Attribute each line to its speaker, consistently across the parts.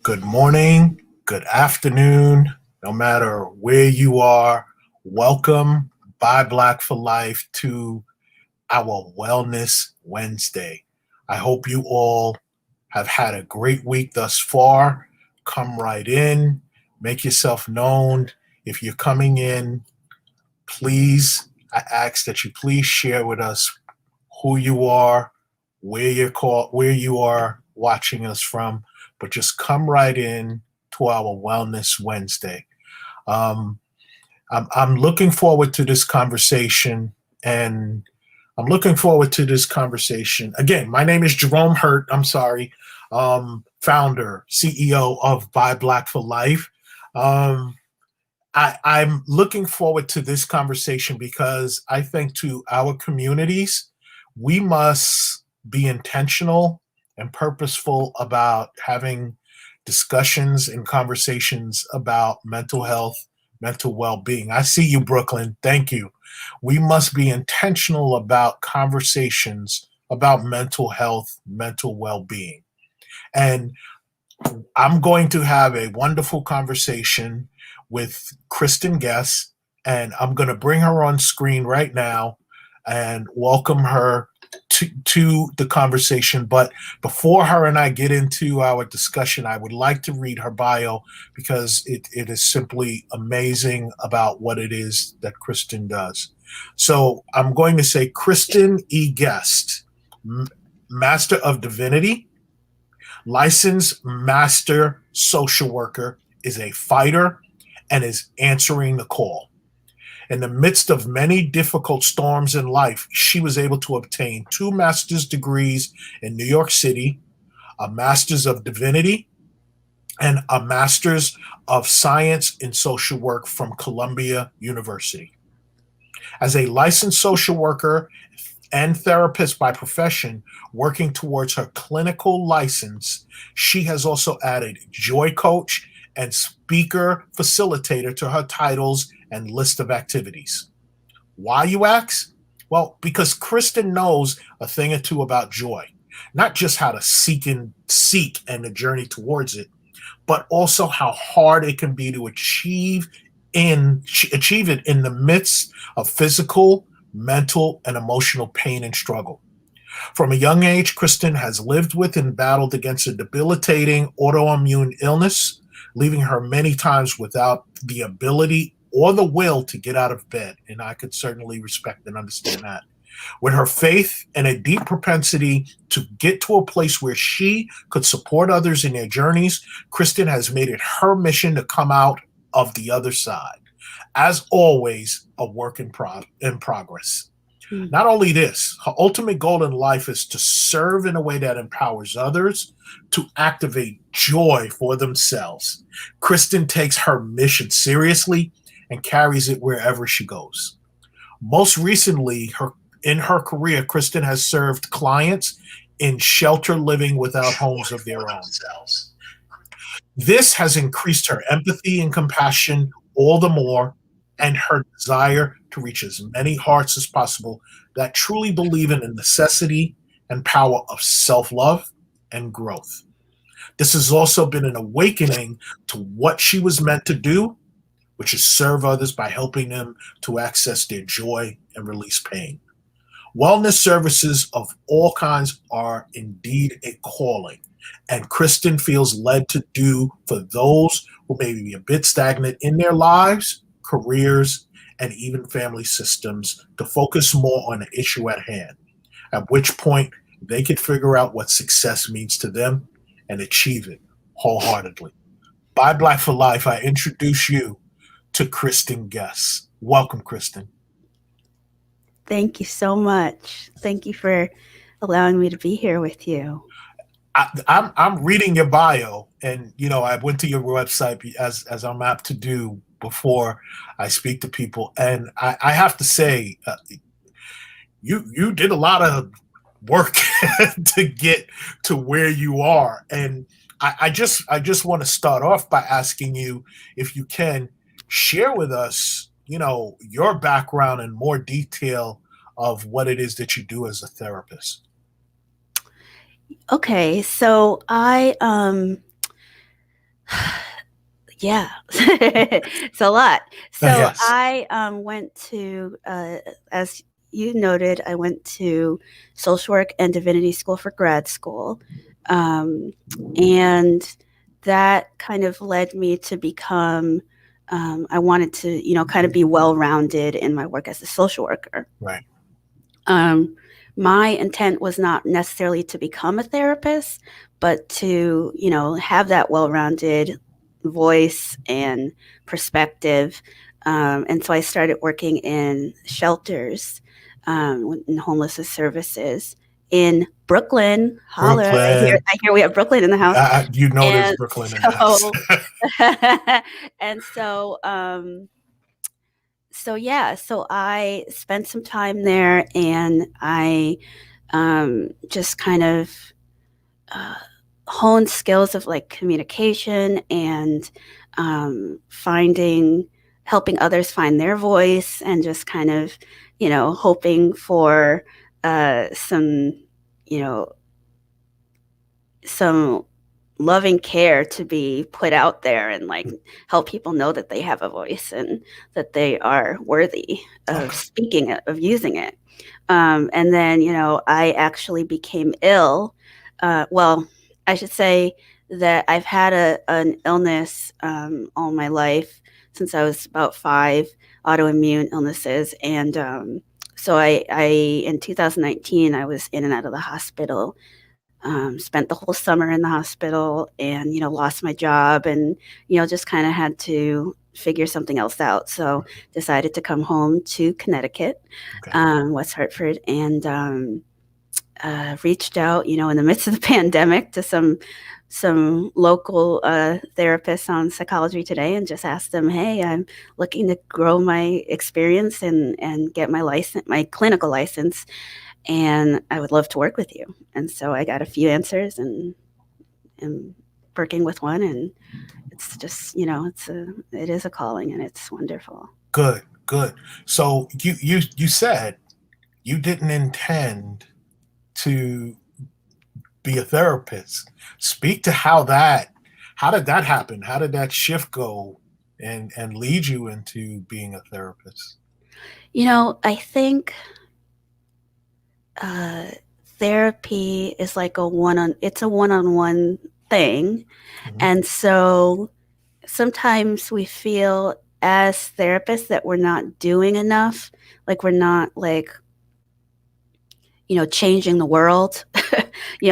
Speaker 1: Good morning, good afternoon, no matter where you are. Welcome by Black for Life to our Wellness Wednesday. I hope you all have had a great week thus far. Come right in, make yourself known. If you're coming in, please, I ask that you please share with us who you are, where you are watching us from, but just come right in to our Wellness Wednesday. Um, I'm looking forward to this conversation, and I'm looking forward to this conversation. Again, my name is Jerome Hurt. I'm sorry, founder, CEO of Buy Black for Life. Um, I'm looking forward to this conversation because I think to our communities, we must be intentional and purposeful about having discussions and conversations about mental health, mental well being. I see you, Brooklyn. Thank you. We must be intentional about conversations about mental health, mental well being. And I'm going to have a wonderful conversation with Kristen Guest, and I'm going to bring her on screen right now and welcome her to the conversation. But before her and I get into our discussion, I would like to read her bio because it is simply amazing about what it is that Kristen does. So I'm going to say Kristen E. Guest, Master of Divinity, licensed master social worker, is a fighter and is answering the call. In the midst of many difficult storms in life, she was able to obtain two master's degrees in New York City, a master's of divinity, and a master's of science in social work from Columbia University. As a licensed social worker and therapist by profession, working towards her clinical license, she has also added joy coach and speaker facilitator to her titles and list of activities. Why, you ask? Well, because Kristen knows a thing or two about joy, not just how to seek and the journey towards it, but also how hard it can be to achieve it in the midst of physical, mental, and emotional pain and struggle. From a young age, Kristen has lived with and battled against a debilitating autoimmune illness, leaving her many times without the ability or the will to get out of bed. And I could certainly respect and understand that. With her faith and a deep propensity to get to a place where she could support others in their journeys, Kristen has made it her mission to come out of the other side. As always, a work in progress. Not only this, her ultimate goal in life is to serve in a way that empowers others to activate joy for themselves. Kristen takes her mission seriously and carries it wherever she goes. Most recently, in her career, Kristen has served clients in shelter living without homes of their own. This has increased her empathy and compassion all the more, and her desire to reach as many hearts as possible that truly believe in the necessity and power of self love and growth. This has also been an awakening to what she was meant to do, which is serve others by helping them to access their joy and release pain. Wellness services of all kinds are indeed a calling, and Kristen feels led to do for those who may be a bit stagnant in their lives, careers, and even family systems to focus more on the issue at hand, at which point they could figure out what success means to them and achieve it wholeheartedly. By Black for Life, I introduce you to Kristen Guest. Welcome, Kristen.
Speaker 2: Thank you so much. Thank you for allowing me to be here with you.
Speaker 1: I'm reading your bio, and I went to your website as I'm apt to do before I speak to people, and I have to say, you did a lot of work to get to where you are, and I just want to start off by asking you if you can share with us, your background in more detail of what it is that you do as a therapist.
Speaker 2: Okay, so I Yeah, it's a lot. So
Speaker 1: Yes.
Speaker 2: I went to, as you noted, I went to social work and divinity school for grad school. Um, and that kind of led me to become, I wanted to, kind of be well rounded in my work as a social worker.
Speaker 1: Right.
Speaker 2: Um, my intent was not necessarily to become a therapist, but to, have that well rounded voice and perspective. And so I started working in shelters, in homelessness services in Brooklyn. Holler!
Speaker 1: Brooklyn.
Speaker 2: I hear we have Brooklyn in the house,
Speaker 1: You know there's
Speaker 2: and
Speaker 1: Brooklyn in the house.
Speaker 2: so, and so, yeah, so I spent some time there, and I just kind of uh, honed skills of like communication and helping others find their voice, and just kind of, hoping for some, you know, some loving care to be put out there, and like help people know that they have a voice and that they are worthy of
Speaker 1: Okay.
Speaker 2: speaking it, of using it. And then, I actually became ill. Well, I should say that I've had an illness all my life since I was about 5, autoimmune illnesses. And so in 2019, I was in and out of the hospital, spent the whole summer in the hospital, and, lost my job, and, just kind of had to figure something else out. So decided to come home to Connecticut,
Speaker 1: Okay.
Speaker 2: West Hartford, and reached out, in the midst of the pandemic, to some local therapists on Psychology Today, and just asked them, "Hey, I'm looking to grow my experience and get my clinical license, and I would love to work with you." And so I got a few answers, and am working with one, and it's just, it is a calling, and it's wonderful.
Speaker 1: Good. Good. So you said you didn't intend to be a therapist. Speak to how did that happen? How did that shift go and lead you into being a therapist?
Speaker 2: I think uh, therapy is like it's a one-on-one thing.
Speaker 1: Mhm.
Speaker 2: And so sometimes we feel as therapists that we're not doing enough, like we're not like, changing the world.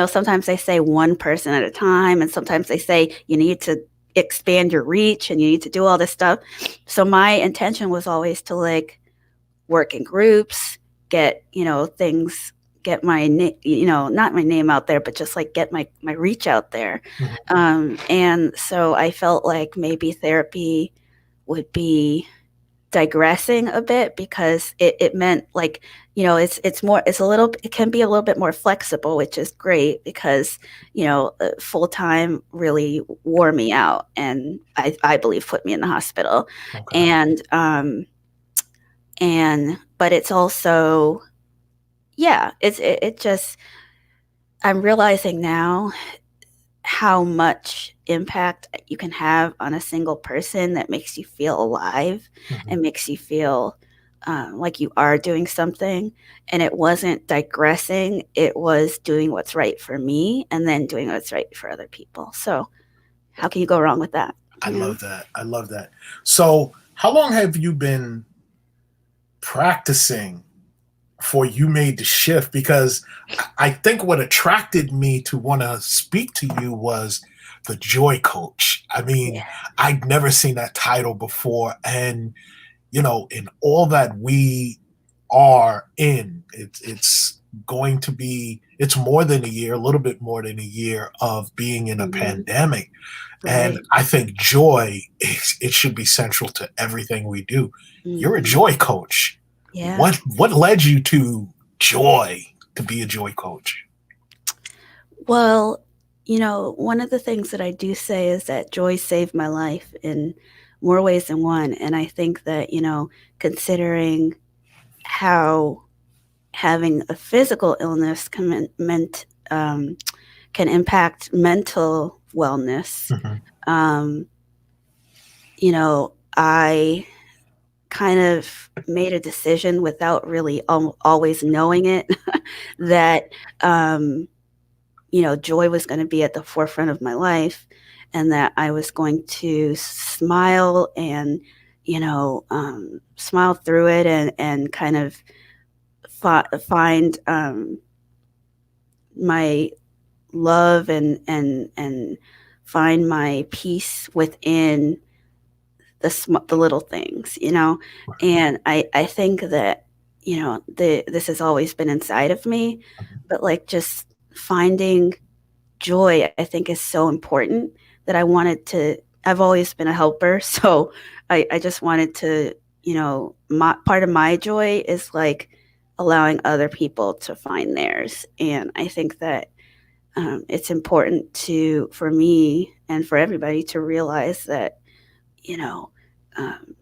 Speaker 2: Sometimes they say one person at a time, and sometimes they say you need to expand your reach and you need to do all this stuff. So my intention was always to like work in groups, get, things, get my, not my name out there, but just like get my reach out there.
Speaker 1: Mhm.
Speaker 2: And so I felt like maybe therapy would be digressing a bit, because it meant like, it can be a little bit more flexible, which is great, because full time really wore me out, and I believe put me in the hospital.
Speaker 1: Okay.
Speaker 2: And but it's also, yeah, it just, I'm realizing now how much impact you can have on a single person, that makes you feel alive
Speaker 1: Mhm.
Speaker 2: and makes you feel like you are doing something. And it wasn't digressing, it was doing what's right for me, and then doing what's right for other people. So how can you go wrong with that?
Speaker 1: I love that. I love that. So, how long have you been practicing before you made the shift? Because I think what attracted me to want to speak to you was the joy coach. I
Speaker 2: Yeah.
Speaker 1: mean, I'd never seen that title before. And, in all that we are in, it's going to be, it's more than a year, a little bit more than a year of being in a
Speaker 2: Mhm.
Speaker 1: pandemic. And
Speaker 2: Right.
Speaker 1: I think joy, it should be central to everything we do. You're a
Speaker 2: Hmm.
Speaker 1: joy coach.
Speaker 2: Yeah.
Speaker 1: What led you to joy, to be a joy coach?
Speaker 2: Well, one of the things that I do say is that joy saved my life in more ways than one. And I think that, considering how having a physical illness can impact mental wellness.
Speaker 1: Mhm.
Speaker 2: Um, I kind of made a decision without really always knowing it that, um, joy was going to be at the forefront of my life, and that I was going to smile and, smile through it, and kind of find my love, and find my peace within the little things, and I think that, this has always been inside of me, but like just finding joy, I think, is so important, that I've always been a helper. So I just wanted to, part of my joy is like allowing other people to find theirs. And I think that, it's important for me and for everybody to realize that, you know, um,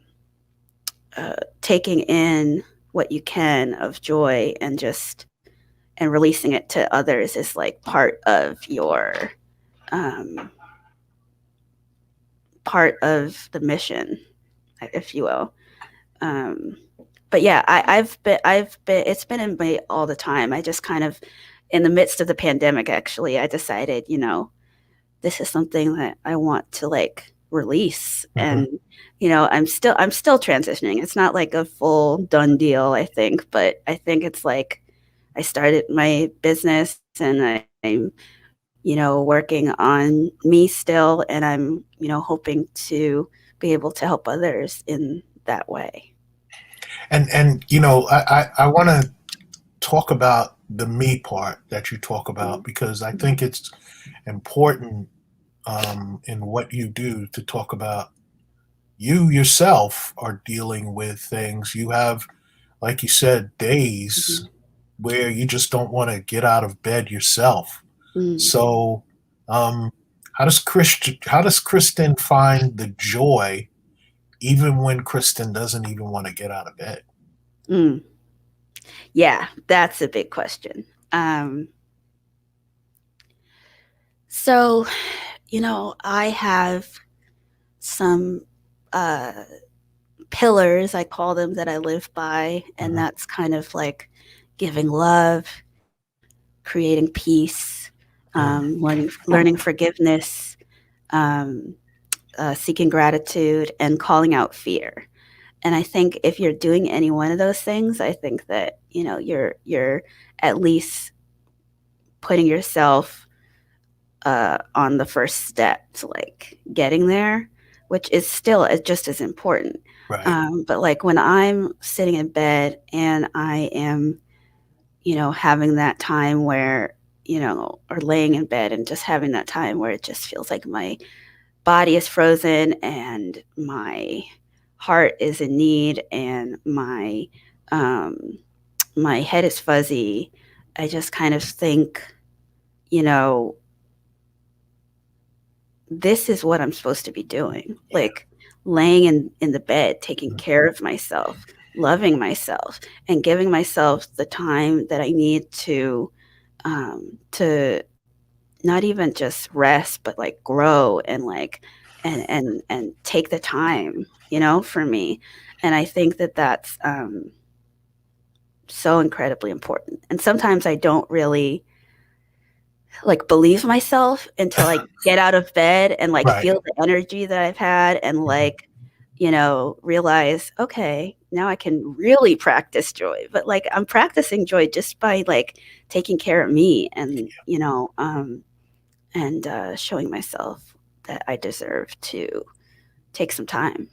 Speaker 2: taking in what you can of joy, and releasing it to others is like um, part of the mission, if you will. Um, but yeah, I've been, it's been in me all the time. I just kind of, in the midst of the pandemic, actually, I decided, this is something that I want to like release.
Speaker 1: Mhm.
Speaker 2: And, I'm still transitioning. It's not like a full done deal, I think, but I think it's like I started my business, and I'm, working on me still, and I'm, hoping to be able to help others in that way.
Speaker 1: And I want to talk about the me part that you talk about, because I think it's important in what you do to talk about you yourself are dealing with things. You have, like you said, days
Speaker 2: Mhm.
Speaker 1: where you just don't want to get out of bed yourself.
Speaker 2: Mm,
Speaker 1: So, um, how does Kristen find the joy even when Kristen doesn't even want to get out of bed?
Speaker 2: mm. Yeah, that's a big question. So, I have some uh, pillars, I call them, that I live by, and
Speaker 1: Mhm.
Speaker 2: that's kind of like giving love, creating peace,
Speaker 1: Mm.
Speaker 2: learning forgiveness, um, seeking gratitude, and calling out fear. And I think if you're doing any one of those things, I think that, you're at least putting yourself on the first step to like getting there, which is still just as important.
Speaker 1: Right.
Speaker 2: But like when I'm sitting in bed and I am, having that time where, or laying in bed and just having that time where it just feels like my body is frozen, and my heart is in need, and um, my head is fuzzy, I just kind of think, you know, this is what I'm supposed to be doing.
Speaker 1: Yeah.
Speaker 2: Like laying in the bed, taking
Speaker 1: Mm.
Speaker 2: care of myself, loving myself, and giving myself the time that I need to not even just rest, but like grow, and like and take the time, for me. And I think that that's so incredibly important. And sometimes I don't really like believe myself until I get out of bed and like
Speaker 1: Right.
Speaker 2: feel the energy that I've had, and
Speaker 1: Mhm.
Speaker 2: like, realize, okay, now I can really practice joy. But like I'm practicing joy just by like taking care of me, and, showing myself that I deserve to take some time.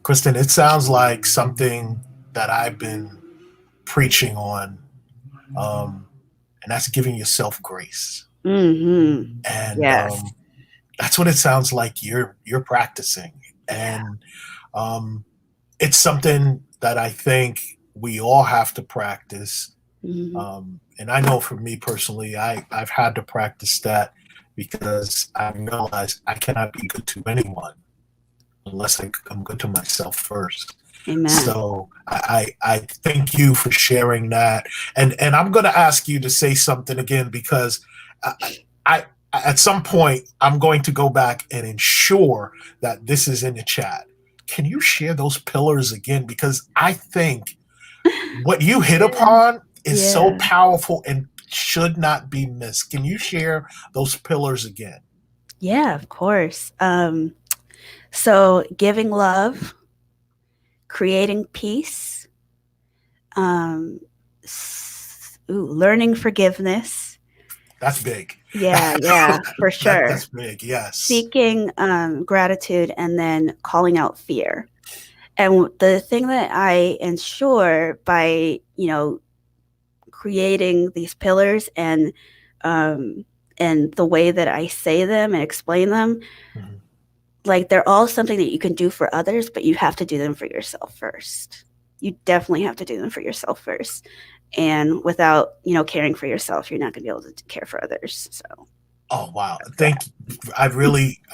Speaker 1: Kristen, it sounds like something that I've been preaching on, um, and that's giving yourself grace.
Speaker 2: Mhm.
Speaker 1: And
Speaker 2: Yes.
Speaker 1: that's what it sounds like you're practicing.
Speaker 2: Yeah.
Speaker 1: And um, it's something that I think we all have to practice.
Speaker 2: Mhm.
Speaker 1: And I know for me personally, I've had to practice that because I realized I cannot be good to anyone unless I'm good to myself first.
Speaker 2: Amen.
Speaker 1: So I thank you for sharing that, and I'm going to ask you to say something again, because I I at some point, I'm going to go back and ensure that this is in the chat. Can you share those pillars again? Because I think what you hit upon is so
Speaker 2: Yeah.
Speaker 1: powerful and should not be missed. Can you share those pillars again?
Speaker 2: Yeah, of course. So giving love, creating peace, um, learning forgiveness.
Speaker 1: That's big.
Speaker 2: Yeah, yeah, for sure.
Speaker 1: That's big. Yes.
Speaker 2: Seeking gratitude and then calling out fear. And the thing that I ensure by, creating these pillars um, and the way that I say them and explain them,
Speaker 1: Mhm.
Speaker 2: like they're all something that you can do for others, but you have to do them for yourself first. You definitely have to do them for yourself first. And without, caring for yourself, you're not going to be able to care for others. So
Speaker 1: Oh wow!
Speaker 2: that's
Speaker 1: Thank.
Speaker 2: that.
Speaker 1: I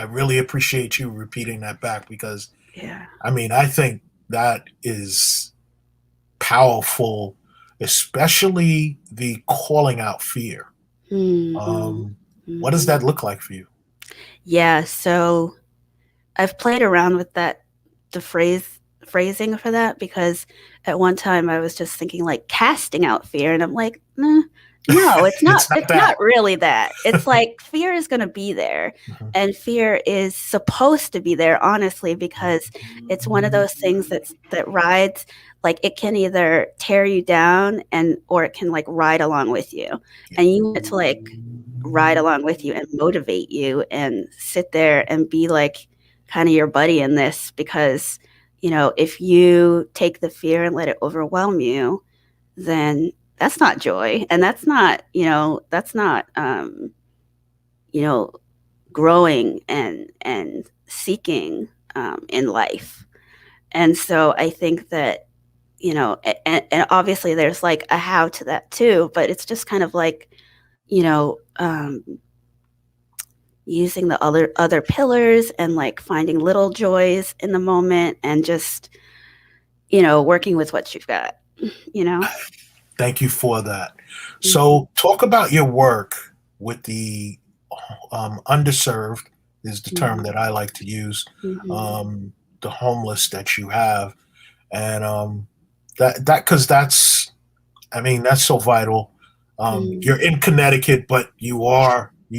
Speaker 1: really appreciate you repeating that back because
Speaker 2: Yeah.
Speaker 1: I mean I think that is powerful, especially the calling out fear.
Speaker 2: Mm-hmm.
Speaker 1: Um, what does
Speaker 2: Mm-hmm.
Speaker 1: that look like for you?
Speaker 2: Yeah. So I've played around with that, the phrasing for that, because at one time I was just thinking like casting out fear, and I'm like, nah, no, it's not.
Speaker 1: It's not
Speaker 2: It's
Speaker 1: that.
Speaker 2: not really that. It's like fear is going to be there,
Speaker 1: Mhm.
Speaker 2: and fear is supposed to be there, honestly, because it's one of those things that rides. Like it can either tear you down and or it can like ride along with you,
Speaker 1: Yeah.
Speaker 2: and you want it to like ride along with you and motivate you and sit there and be like kind of your buddy in this, because if you take the fear and let it overwhelm you, then that's not joy, and that's not you know growing and seeking in life. And so I think that, and obviously there's like a how to that too, but it's just kind of like, you know um using the other pillars and like finding little joys in the moment and just, working with what you've got, you know?
Speaker 1: Thank you for that.
Speaker 2: Mhm,
Speaker 1: So, talk about your work with the underserved is the term
Speaker 2: mhm,
Speaker 1: that I like to use.
Speaker 2: mhm,
Speaker 1: Um, the homeless that you have, and that because that's I mean that's so vital.
Speaker 2: mhm.
Speaker 1: You're in Connecticut, but you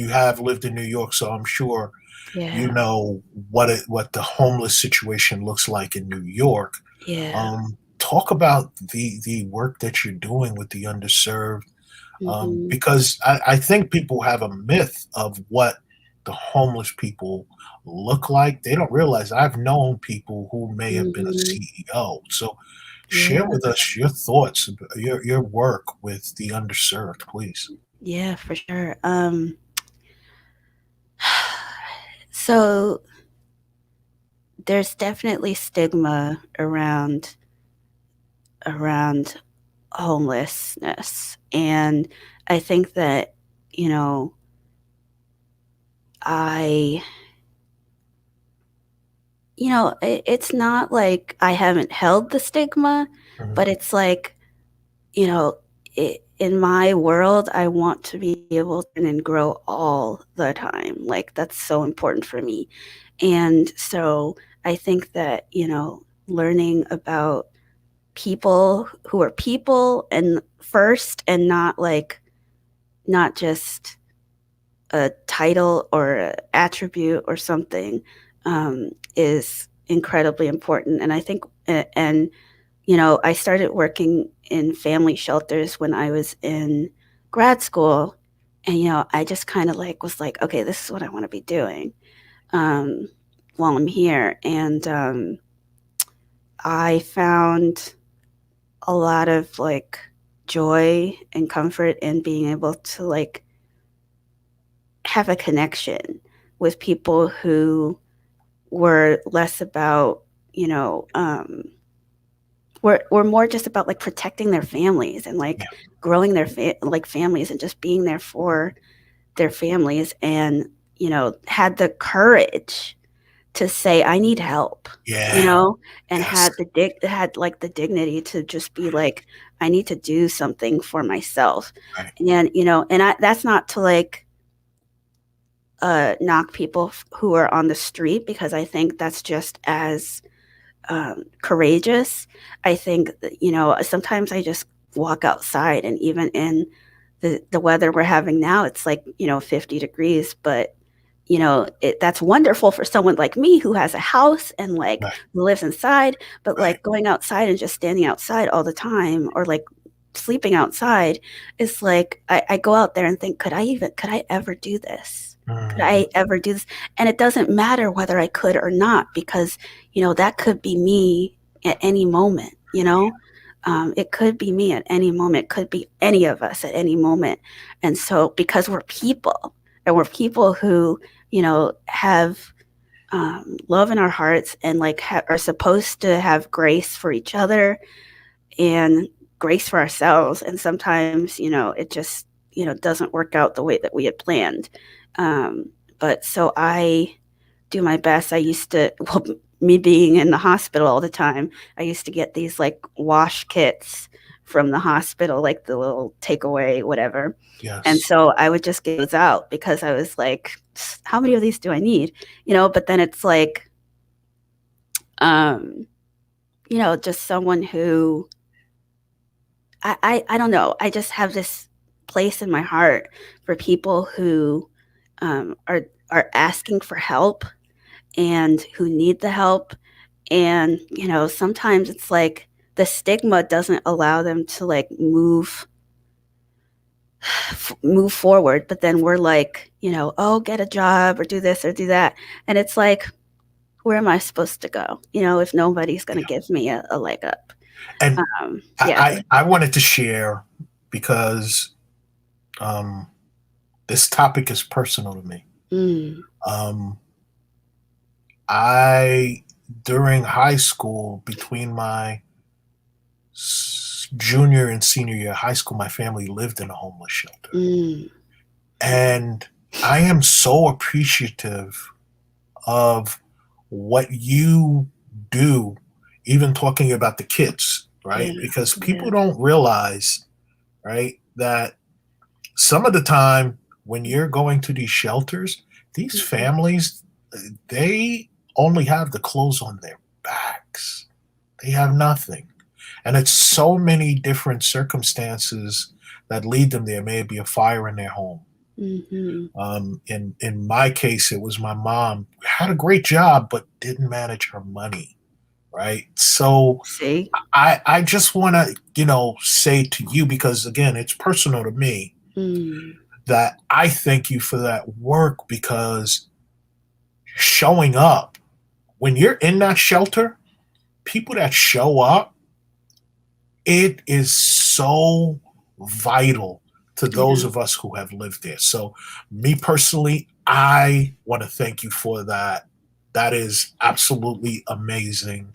Speaker 1: have lived in New York, so I'm sure you
Speaker 2: Yeah,
Speaker 1: know what the homeless situation looks like in New York.
Speaker 2: yeah.
Speaker 1: Talk about the work that you're doing with the underserved,
Speaker 2: Mhm,
Speaker 1: because I think people have a myth of what the homeless people look like. They don't realize I've known people who may have been a
Speaker 2: mhm.
Speaker 1: CEO. So share
Speaker 2: Yeah,
Speaker 1: with us your thoughts, your work with the underserved, please.
Speaker 2: yeah, for sure. So there's definitely stigma around homelessness, and I think that, you know, I it's not like I haven't held the stigma,
Speaker 1: Mhm.
Speaker 2: but it's like, you know, in my world, I want to be able to learn and grow all the time. Like that's so important for me. And so I think that, learning about people who are people and first, and not just a title or a attribute or something, is incredibly important. And I think, and I started working in family shelters when I was in grad school, and I just kind of like was like, okay, this is what I want to be doing um, while I'm here, and I found a lot of like joy and comfort in being able to like have a connection with people who were less about, you know, were more just about like protecting their families and
Speaker 1: Yeah,
Speaker 2: like growing their like families and just being there for their families, and had the courage to say I need help, you
Speaker 1: yeah,
Speaker 2: know, and
Speaker 1: yes,
Speaker 2: had like the dignity to just be like I need to do something for myself.
Speaker 1: right.
Speaker 2: And and that's not to like knock people who are on the street, because I think that's just as courageous. I think that, sometimes I just walk outside, and even in the weather we're having now, it's like 50 degrees, but that's wonderful for someone like me who has a house and like
Speaker 1: Right.
Speaker 2: who lives inside. But
Speaker 1: Right.
Speaker 2: like going outside and just standing outside all the time, or like sleeping outside, is like I go out there and think, could I ever do this? Could
Speaker 1: Mm,
Speaker 2: I ever do this? And it doesn't matter whether I could or not, because that could be me at any moment. It could be me at any moment. It could be any of us at any moment. And so, because we're people, and we're people who, have love in our hearts, and like are supposed to have grace for each other and grace for ourselves. And sometimes, it just, doesn't work out the way that we had planned. Um, but so I do my best. I used to, well, me being in the hospital all the time, I used to get these like wash kits from the hospital, like the little takeaway, whatever. And
Speaker 1: yes.
Speaker 2: so I would just get those out, because I was like, how many of these do I need? But then it's like, um, just someone who I don't know. I just have this place in my heart for people who are asking for help, and who need the help. And sometimes it's like the stigma doesn't allow them to like move forward, but then we're like, oh, get a job or do this or do that. And it's like, where am I supposed to go, if nobody's going to
Speaker 1: Yeah.
Speaker 2: give me a leg up?
Speaker 1: And
Speaker 2: Yeah.
Speaker 1: I wanted to share because um, this topic is personal to me.
Speaker 2: Mm,
Speaker 1: Um, I during high school, between my junior and senior year of high school, my family lived in a homeless shelter,
Speaker 2: mm,
Speaker 1: and I am so appreciative of what you do, even talking about the kids,
Speaker 2: yeah,
Speaker 1: right? Because
Speaker 2: yeah.
Speaker 1: people don't realize, right, that some of the time when you're going to these shelters, these
Speaker 2: Mhm,
Speaker 1: families, they only have the clothes on their backs. They have nothing. And it's so many different circumstances that lead them there. Maybe a fire in their home.
Speaker 2: mhm.
Speaker 1: In my case, it was my mom had a great job, but didn't manage her money. Right. So
Speaker 2: See?
Speaker 1: I just want to, say to you, because again, it's personal to me,
Speaker 2: Mm,
Speaker 1: that I thank you for that work, because showing up when you're in that shelter, people that show up, it is so vital to those
Speaker 2: yeah.
Speaker 1: of us who have lived there. So, me personally, I want to thank you for that. That is absolutely amazing.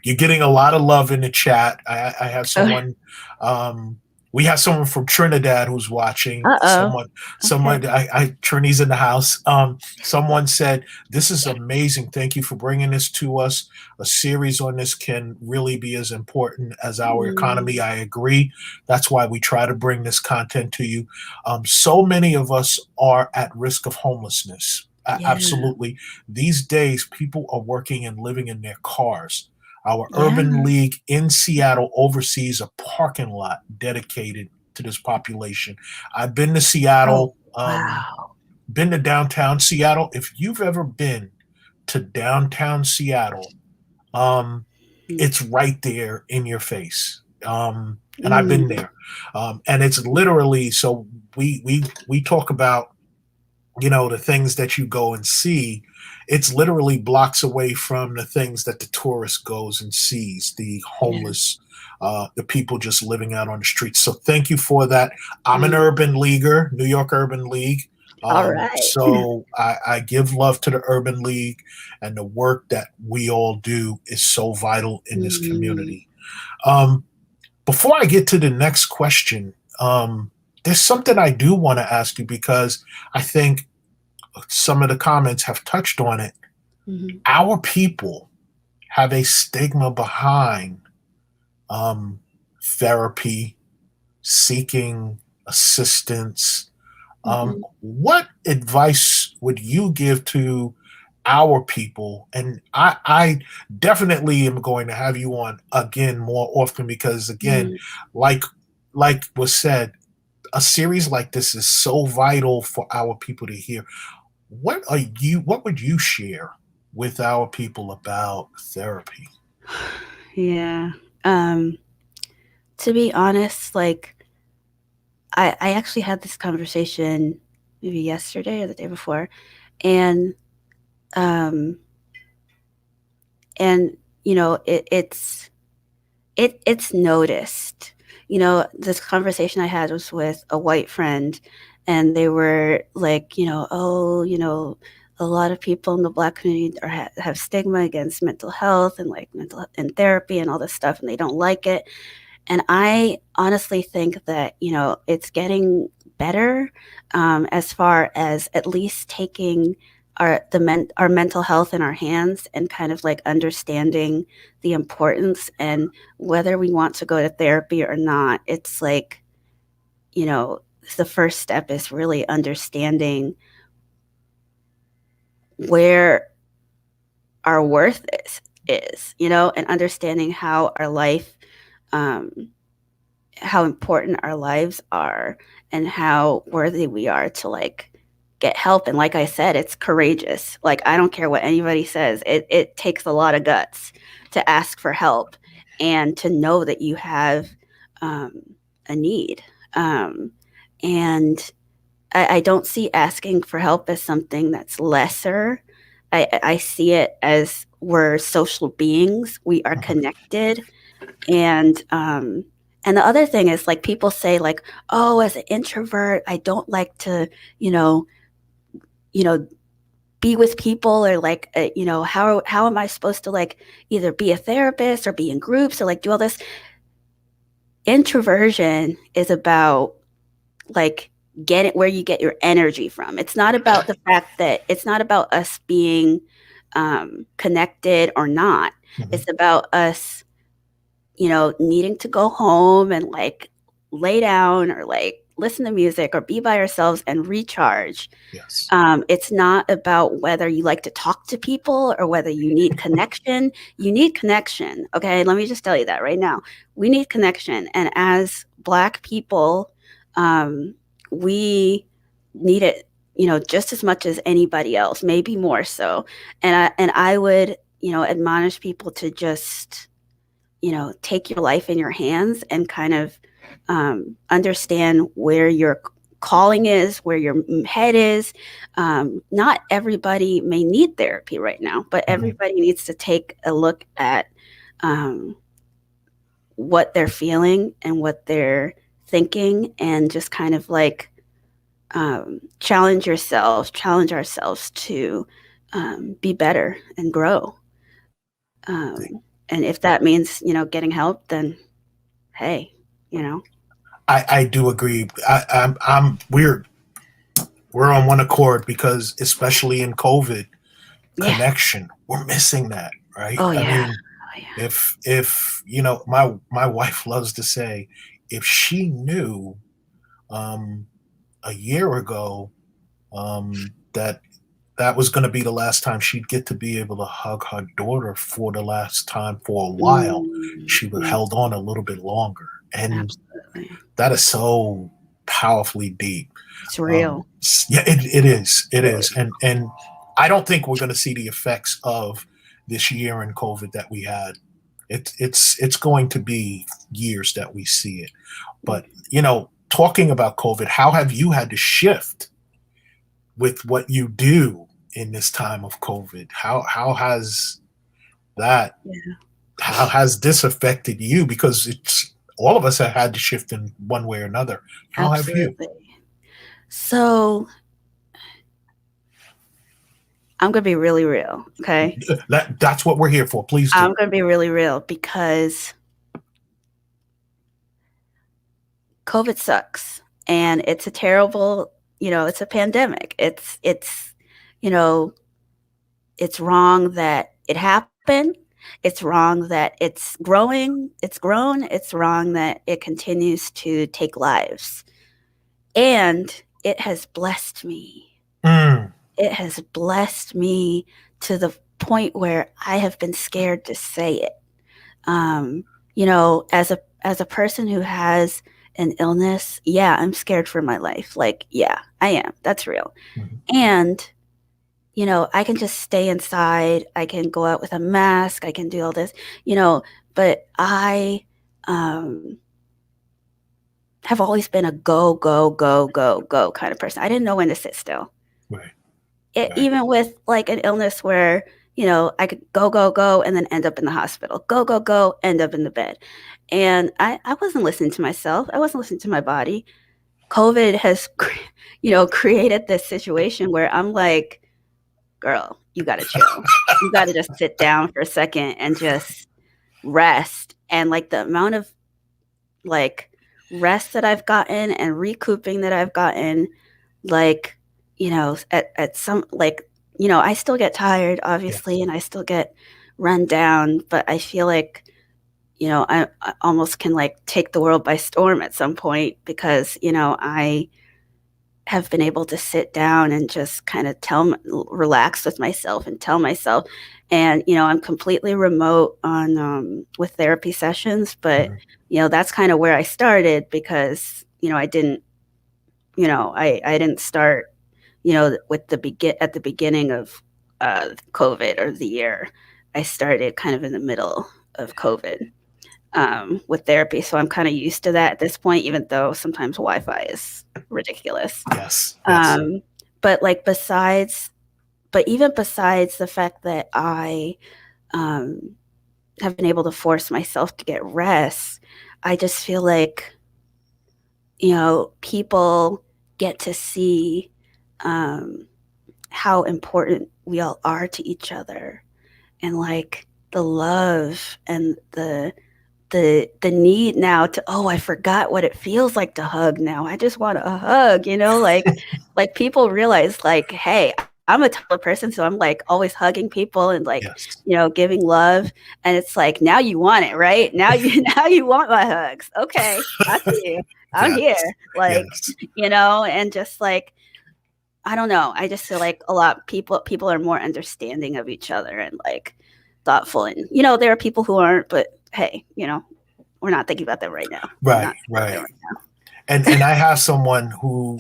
Speaker 1: You're getting a lot of love in the chat. I have
Speaker 2: Oh,
Speaker 1: someone. Um, we have someone from Trinidad who's watching.
Speaker 2: uh-oh. Okay.
Speaker 1: Someone. Trini's in the house. Someone said, "This is amazing. Thank you for bringing this to us. A series on this can really be as important as our economy."
Speaker 2: Mm,
Speaker 1: I agree. That's why we try to bring this content to you. So many of us are at risk of homelessness.
Speaker 2: yeah.
Speaker 1: Absolutely. These days, people are working and living in their cars. Our
Speaker 2: Yeah.
Speaker 1: urban league in Seattle oversees a parking lot dedicated to this population. I've been to
Speaker 2: Oh,
Speaker 1: Seattle,
Speaker 2: wow.
Speaker 1: been to downtown Seattle. If you've ever been to downtown Seattle, um,
Speaker 2: Mm,
Speaker 1: it's right there in your face. And I've been
Speaker 2: mm,
Speaker 1: there, and it's literally, so we talk about, the things that you go and see. It's literally blocks away from the things that the tourist goes and sees, the
Speaker 2: yeah.
Speaker 1: homeless, the people just living out on the streets. So thank you for that. I'm an
Speaker 2: Mm.
Speaker 1: urban leaguer, New York Urban League.
Speaker 2: All right.
Speaker 1: So I give love to the Urban League, and the work that we all do is so vital in this
Speaker 2: Mm,
Speaker 1: community. Um, Before I get to the next question, there's something I do want to ask you, because I think some of the comments have touched on it.
Speaker 2: mhm.
Speaker 1: Our people have a stigma behind um, therapy, seeking assistance,
Speaker 2: Mhm.
Speaker 1: What advice would you give to our people? And I definitely am going to have you on again more often because, again,
Speaker 2: Mm.
Speaker 1: like was said, a series like this is so vital for our people to hear. What would you share with our people about therapy?
Speaker 2: Yeah. Um, to be honest, like I actually had this conversation maybe yesterday or the day before, and um, and it's noticed. This conversation I had was with a white friend, and they were like, oh, a lot of people in the Black community have stigma against mental health and like mental and therapy and all this stuff, and they don't like it. And I honestly think that, it's getting better, as far as at least taking our mental health in our hands and kind of like understanding the importance, and whether we want to go to therapy or not. It's like, you know, the first step is really understanding where our worth is, and understanding um, how important our lives are, and how worthy we are to like get help. And like I said, it's courageous. Like, I don't care what anybody says. It takes a lot of guts to ask for help and to know that you have um, a need. Um, and I don't see asking for help as something that's lesser. I see it as we're social beings. We are
Speaker 1: Mhm.
Speaker 2: connected. And the other thing is, like, people say like, oh, as an introvert, I don't like to, you know, you know, be with people, or like, how am I supposed to like either be a therapist or be in groups or like do all this? Introversion is about like get it where you get your energy from. It's not about us being connected or not.
Speaker 1: Mhm.
Speaker 2: It's about us, needing to go home and like lay down or like listen to music or be by ourselves and recharge.
Speaker 1: Yes.
Speaker 2: It's not about whether you like to talk to people or whether you need connection. You need connection. Okay. Let me just tell you that right now. We need connection. And as Black people, um, we need it, just as much as anybody else, maybe more so. And I would, admonish people to just, take your life in your hands and kind of understand where your calling is, where your head is. Not everybody may need therapy right now, but
Speaker 1: Mhm.
Speaker 2: everybody needs to take a look at um, what they're feeling and what they're thinking, and just kind of like challenge ourselves to be better and grow. And if that means, getting help, then hey, you know,
Speaker 1: I do agree. We're on one accord because, especially in COVID,
Speaker 2: yeah.
Speaker 1: connection, we're missing that, right?
Speaker 2: Oh
Speaker 1: I
Speaker 2: yeah.
Speaker 1: mean,
Speaker 2: Oh yeah.
Speaker 1: if my wife loves to say, if she knew um, a year ago that that was going to be the last time she'd get to be able to hug her daughter for the last time for a while, she would have
Speaker 2: Yeah,
Speaker 1: held on a little bit longer. And
Speaker 2: absolutely.
Speaker 1: that is so powerfully deep.
Speaker 2: It's real.
Speaker 1: Yeah, it is. It
Speaker 2: Really.
Speaker 1: is. And I don't think we're going to see the effects of this year in COVID that we had. It's going to be years that we see it. But talking about COVID, how have you had to shift with what you do in this time of COVID? That
Speaker 2: Yeah,
Speaker 1: how has this affected you? Because it's all of us have had to shift in one way or another. How have you?
Speaker 2: absolutely. So I'm gonna be really real, okay?
Speaker 1: That's what we're here for. Please do.
Speaker 2: I'm gonna be really real because COVID sucks, and it's a terrible, it's a pandemic. You know, it's wrong that it happened. It's wrong that it's growing. It's grown. It's wrong that it continues to take lives. And it has blessed me.
Speaker 1: Mm.
Speaker 2: It has blessed me to the point where I have been scared to say it. Um, as a person who has an illness, yeah, I'm scared for my life. Like, yeah, I am. That's real.
Speaker 1: Mhm.
Speaker 2: And I can just stay inside. I can go out with a mask. I can do all this, but I um, have always been a go, go, go, go, go kind of person. I didn't know when to sit still.
Speaker 1: Right. Right.
Speaker 2: Even with like an illness where, I could go, go, go, and then end up in the hospital. Go, go, go, end up in the bed. And I wasn't listening to myself. I wasn't listening to my body. COVID has, created this situation where I'm like, girl, you got to chill. You got to just sit down for a second and just rest. And like the amount of like rest that I've gotten and recouping that I've gotten, like, at some, like, I still get tired, obviously,
Speaker 1: Yes.
Speaker 2: and I still get run down, but I feel like, I almost can like take the world by storm at some point because, I have been able to sit down and just kind of relax with myself and tell myself. And, I'm completely remote on with therapy sessions, but,
Speaker 1: Mhm.
Speaker 2: that's kind of where I started because, I didn't, I didn't start, with at the beginning of COVID or the year. I started kind of in the middle of COVID with therapy. So I'm kind of used to that at this point, even though sometimes Wi-Fi is ridiculous.
Speaker 1: Yes. Yes.
Speaker 2: Um, but like but even besides the fact that I um, have been able to force myself to get rest, I just feel like, people get to see um, how important we all are to each other and like the love and the need now to, oh, I forgot what it feels like to hug now. I just want a hug, like people realize like, hey, I'm a type of person, so I'm like always hugging people and like,
Speaker 1: Yes.
Speaker 2: giving love. And it's like now you want it, right? Now you now you want my hugs. Okay, I see you. I'm
Speaker 1: Yes.
Speaker 2: here. Like,
Speaker 1: Yes.
Speaker 2: and just like I don't know. I just feel like a lot people are more understanding of each other and like thoughtful. And there are people who aren't, but hey, we're not thinking about that right now. We're
Speaker 1: Right.
Speaker 2: not thinking about that
Speaker 1: Right.
Speaker 2: right
Speaker 1: And I have someone who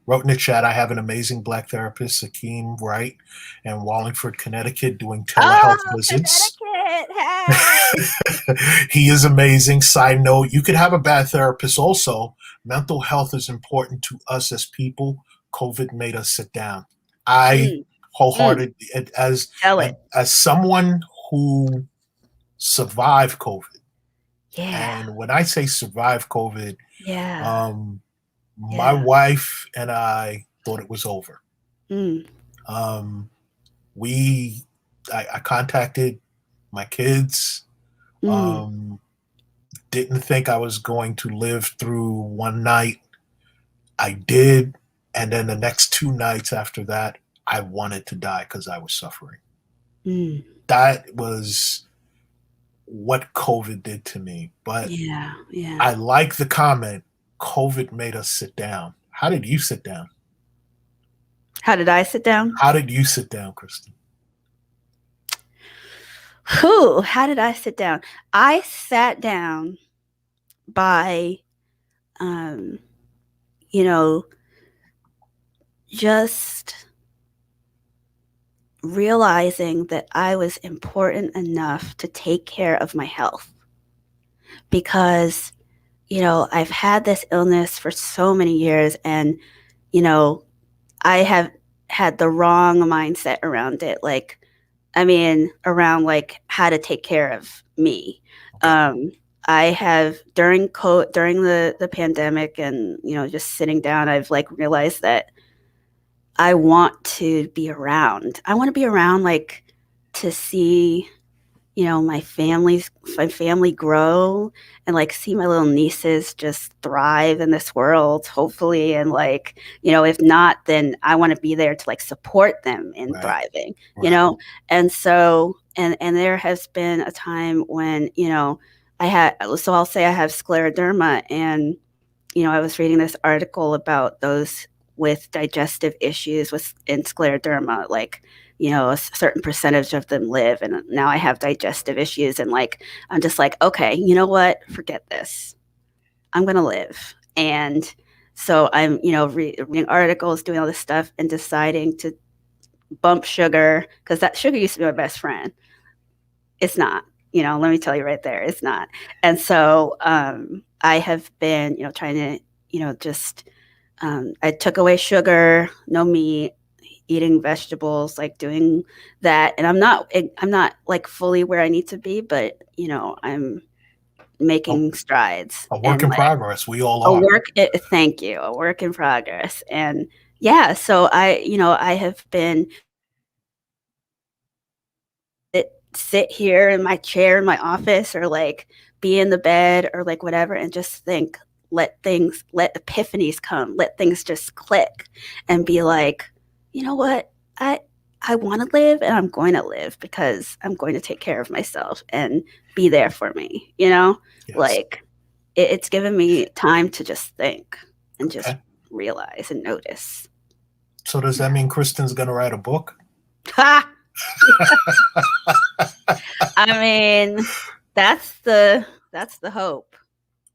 Speaker 1: wrote in the chat. I have an amazing black therapist, Akeem Wright, in Wallingford, Connecticut, doing
Speaker 2: now.
Speaker 1: telehealth
Speaker 2: Oh,
Speaker 1: visits.
Speaker 2: Connecticut. Hey.
Speaker 1: He is amazing. Side note, you could have a bad therapist also. Mental health is important to us as people. COVID made us sit down. I
Speaker 2: Mm, mm,
Speaker 1: wholehearted
Speaker 2: tell it.
Speaker 1: as someone who survived COVID.
Speaker 2: Yeah.
Speaker 1: And when I say survive COVID,
Speaker 2: Yeah.
Speaker 1: um, my
Speaker 2: Yeah.
Speaker 1: wife and I thought it was over.
Speaker 2: Mm,
Speaker 1: Um, we, I contacted my kids.
Speaker 2: mm,
Speaker 1: Um, didn't think I was going to live through one night. I did. And then the next two nights after that, I wanted to die because I was suffering.
Speaker 2: mm.
Speaker 1: That was what COVID did to me. But
Speaker 2: Yeah. Yeah.
Speaker 1: I like the comment COVID made us sit down. How did you sit down?
Speaker 2: How did I sit down?
Speaker 1: How did you sit down, Kristen?
Speaker 2: Whew, how did I sit down? I sat down by, um, you know, just realizing that I was important enough to take care of my health because, I've had this illness for so many years and, you know, I have had the wrong mindset around it. Like, I mean, around like how to take care of me.
Speaker 1: Okay.
Speaker 2: I have during the pandemic and just sitting down, I've like realized that I want to be around. I want to be around like to see my family grow and like see my little nieces just thrive in this world hopefully, and like if not, then I want to be there to like support them in
Speaker 1: Right.
Speaker 2: thriving,
Speaker 1: Right.
Speaker 2: and so and there has been a time when I had, so I'll say I have scleroderma, and I was reading this article about those with digestive issues with in scleroderma, like, a certain percentage of them live, and now I have digestive issues, and like, I'm just like, okay, you know what? Forget this. I'm gonna live. And so I'm, reading articles, doing all this stuff, and deciding to bump sugar because that sugar used to be my best friend. It's not. Let me tell you right there, it's not. And so I have been, trying to, just I took away sugar, no meat, eating vegetables, like doing that. And I'm not like fully where I need to be, but I'm
Speaker 1: A,
Speaker 2: making strides
Speaker 1: a work
Speaker 2: and
Speaker 1: in
Speaker 2: like
Speaker 1: progress. We all are.
Speaker 2: thank you, a work in progress. And yeah, so I have been sit here in my chair in my office or like be in the bed or like whatever and just think, let epiphanies come, let things just click and be like, you know what? I I want to live and I'm going to live because I'm going to take care of myself and be there for me,
Speaker 1: Yes.
Speaker 2: Like it's given me time to just think and just
Speaker 1: Okay.
Speaker 2: realize and notice.
Speaker 1: So does that mean Kristen's going to write a book?
Speaker 2: Ha! I mean, that's the hope.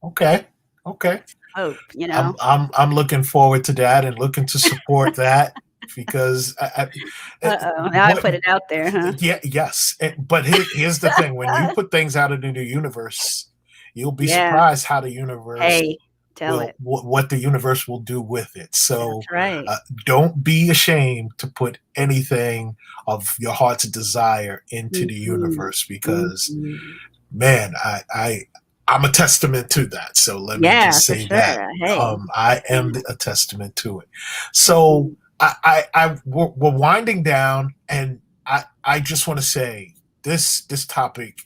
Speaker 1: Okay. Okay.
Speaker 2: Hope,
Speaker 1: I'm looking forward to that and looking to support that because
Speaker 2: Uh-oh, now I
Speaker 1: what
Speaker 2: put it out there, huh?
Speaker 1: yeah, yes. But here's the thing: when you put things out into the universe, you'll be
Speaker 2: Yeah.
Speaker 1: surprised how the universe
Speaker 2: Hey, tell
Speaker 1: will
Speaker 2: it.
Speaker 1: what the universe will do with it. So
Speaker 2: That's right.
Speaker 1: uh, don't be ashamed to put anything of your heart's desire into the
Speaker 2: Mhm.
Speaker 1: universe because
Speaker 2: Mhm.
Speaker 1: man, I'm a testament to that. So let me
Speaker 2: Yeah,
Speaker 1: just
Speaker 2: for
Speaker 1: say that
Speaker 2: sure. Hey.
Speaker 1: I am
Speaker 2: Yeah.
Speaker 1: a testament to it. So
Speaker 2: Mhm.
Speaker 1: we're winding down, and I just want to say this topic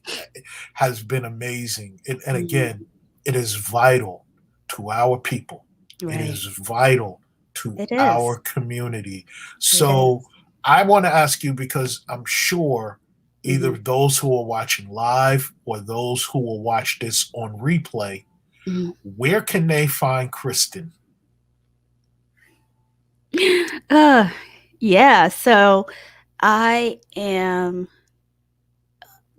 Speaker 1: has been amazing, and again,
Speaker 2: Mhm.
Speaker 1: it is vital to our people. It
Speaker 2: Right.
Speaker 1: is vital to
Speaker 2: It is.
Speaker 1: our community.
Speaker 2: It
Speaker 1: So
Speaker 2: is.
Speaker 1: I want to ask you because I'm sure either
Speaker 2: Mhm.
Speaker 1: those who are watching live or those who will watch this on replay,
Speaker 2: Mhm.
Speaker 1: where can they find Kristen?
Speaker 2: Uh, yeah, so I am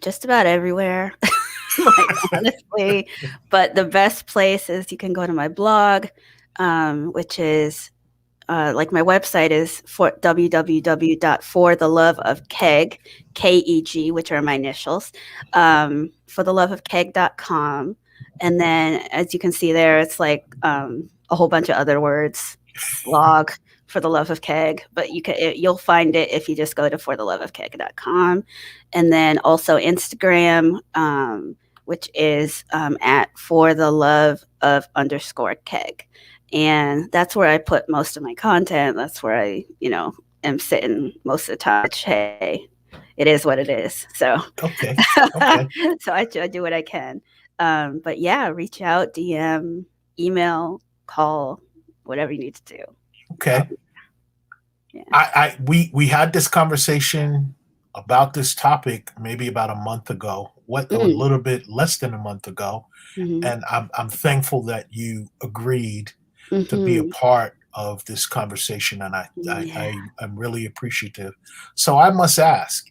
Speaker 2: just about everywhere, like, honestly, but the best place is you can go to my blog, which is like my website is for www.fortheloveofkeg, KEG, which are my initials, fortheloveofkeg.com. And then as you can see there, it's like a whole bunch of other words, blog for the love of keg, but you'll find it if you just go to fortheloveofkeg.com. And then also Instagram, which is at for the love of underscore keg, and that's where I put most of my content. That's where I, am sitting most of the time. Which, hey, it is what it is. So,
Speaker 1: Okay, okay,
Speaker 2: so I do what I can. But yeah, reach out, DM, email, call, whatever you need to do.
Speaker 1: okay.
Speaker 2: Um, yeah.
Speaker 1: We had this conversation about this topic maybe about a month ago, what a
Speaker 2: Mm,
Speaker 1: little bit less than a month ago,
Speaker 2: hmm.
Speaker 1: and I'm thankful that you agreed to be a
Speaker 2: Hmm.
Speaker 1: part of this conversation, and
Speaker 2: Yeah.
Speaker 1: I'm really appreciative. So I must ask,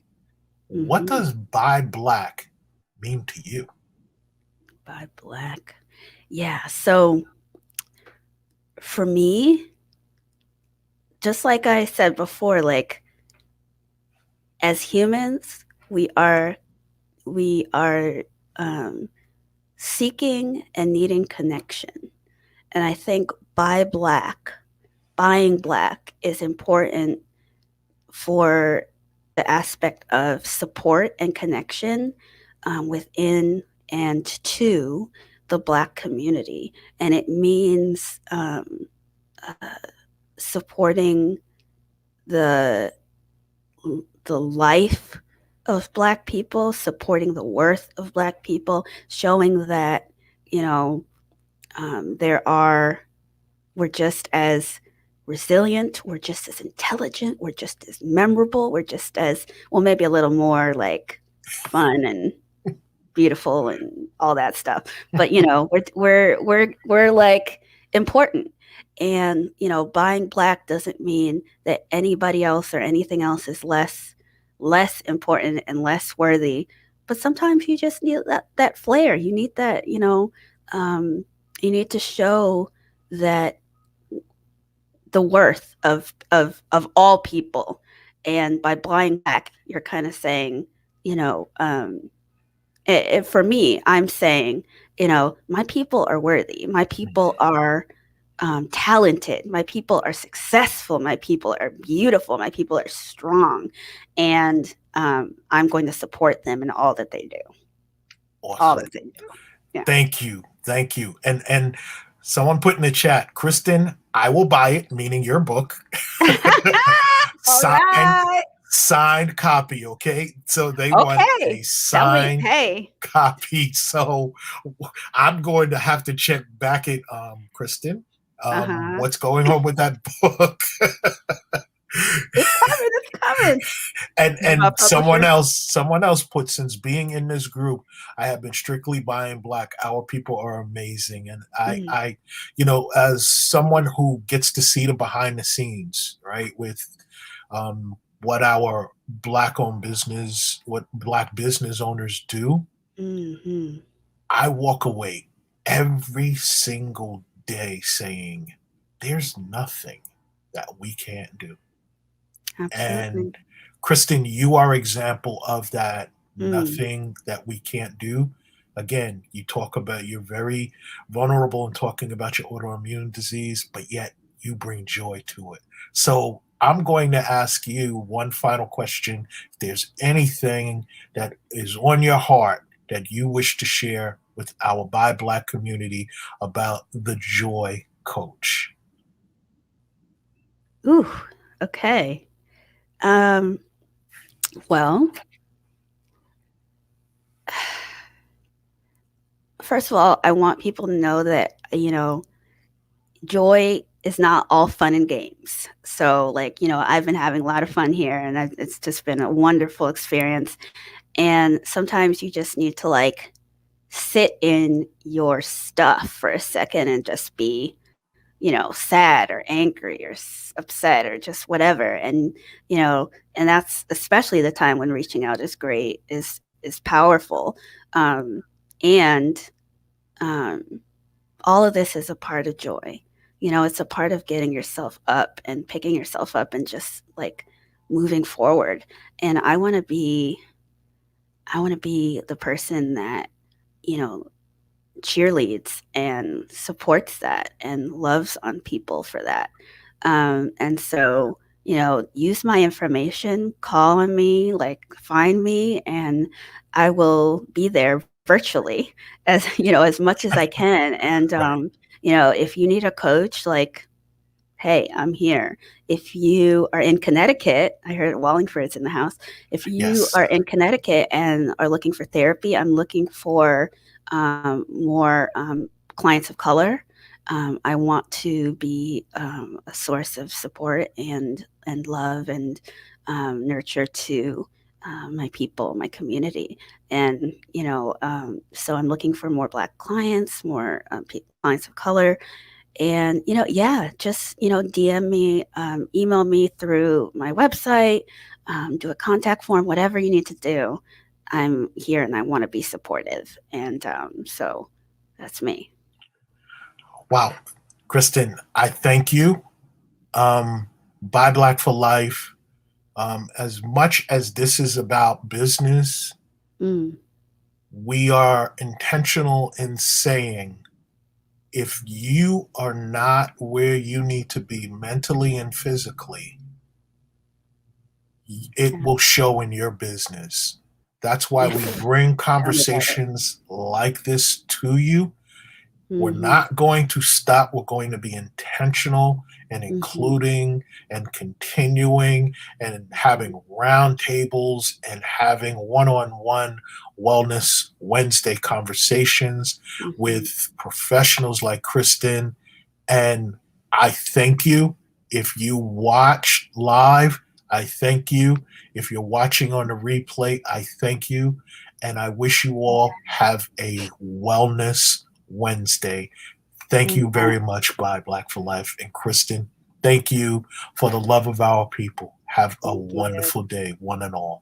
Speaker 1: what
Speaker 2: Hmm.
Speaker 1: does buy black mean to you?
Speaker 2: By Black. Yeah. So for me, just like I said before, like as humans, we are um, seeking and needing connection. And I think buying black is important for the aspect of support and connection within and to the black community. And it means uh, supporting the the life of black people, supporting the worth of black people, showing that you know there are we're just as resilient, we're just as intelligent, we're just as memorable, we're just as well, maybe a little more like fun and beautiful and all that stuff. But we're like important. And, buying black doesn't mean that anybody else or anything else is less important and less worthy. But sometimes you just need that flair. You need that, um, you need to show that the worth of all people. And by buying black, you're kind of saying, you know, for me, I'm saying, my people are worthy. My people are talented. My people are successful. My people are beautiful. My people are strong. And I'm going to support them in all that they do. All
Speaker 1: Awesome.
Speaker 2: that they do. Yeah.
Speaker 1: Thank you. Thank you. And someone put in the chat, Kristen, I will buy it, meaning your book.
Speaker 2: All
Speaker 1: signed
Speaker 2: right.
Speaker 1: signed copy, okay? So they want a
Speaker 2: Okay. Tell me,
Speaker 1: signed
Speaker 2: hey.
Speaker 1: copy. So I'm going to have to check back at Kristen.
Speaker 2: Uh huh.
Speaker 1: What's going on with that book?
Speaker 2: It's coming. It's coming. You know, a
Speaker 1: And
Speaker 2: publisher.
Speaker 1: someone else put, since being in this group, I have been strictly buying black. Our people are amazing. And
Speaker 2: Mm,
Speaker 1: as someone who gets to see the behind the scenes, right, with what our black owned business, what black business owners do,
Speaker 2: hmm.
Speaker 1: I walk away every single day saying there's nothing that we can't do. And
Speaker 2: Absolutely.
Speaker 1: Kristen, you are example of that.
Speaker 2: Mm,
Speaker 1: Nothing that we can't do. Again, you talk about, you're very vulnerable in talking about your autoimmune disease, but yet you bring joy to it. So I'm going to ask you one final question. If there's anything that is on your heart that you wish to share with our Buy Black community about the Joy Coach.
Speaker 2: ooh. Okay. Um. Well, first of all, I want people to know that joy is not all fun and games. So, like, I've been having a lot of fun here, and it's just been a wonderful experience. And sometimes you just need to like sit in your stuff for a second and just be sad or angry or upset or just whatever. And that's especially the time when reaching out is great, is powerful. Um, and um, all of this is a part of joy. It's a part of getting yourself up and picking yourself up and just like moving forward. And I want to be the person that you know cheerleads and supports that and loves on people for that. And so, use my information, call on me, like find me, and I will be there virtually as as much as I can. And
Speaker 1: Right.
Speaker 2: if you need a coach, like, hey, I'm here. If you are in Connecticut, I heard Wallingford's in the house. If you
Speaker 1: Yes.
Speaker 2: are in Connecticut and are looking for therapy, I'm looking for more clients of color. I want to be a source of support and love and nurture to my people, my community, and so I'm looking for more Black clients, more clients of color, and yeah, just DM me, email me through my website, do a contact form, whatever you need to do. I'm here and I want to be supportive, and so that's me.
Speaker 1: Wow. Kristen, I thank you. Buy Black for Life. As much as this is about business,
Speaker 2: Mm,
Speaker 1: we are intentional in saying if you are not where you need to be mentally and physically, it
Speaker 2: yeah.
Speaker 1: will show in your business. That's why we bring
Speaker 2: Tell me about it.
Speaker 1: conversations like this to you. We're
Speaker 2: Hmm.
Speaker 1: not going to stop. We're going to be intentional and
Speaker 2: Hmm.
Speaker 1: including and continuing and having roundtables and having one on one Wellness Wednesday conversations
Speaker 2: Hmm.
Speaker 1: with professionals like Kristen. And I thank you. If you watch live, I thank you. If you're watching on the replay, I thank you. And I wish you all have a Wellness Wednesday. Thank you
Speaker 2: Amen.
Speaker 1: very much, by Black for Life. And Kristen, thank you for the love of our people. Have a
Speaker 2: Thank you.
Speaker 1: wonderful day, one and all.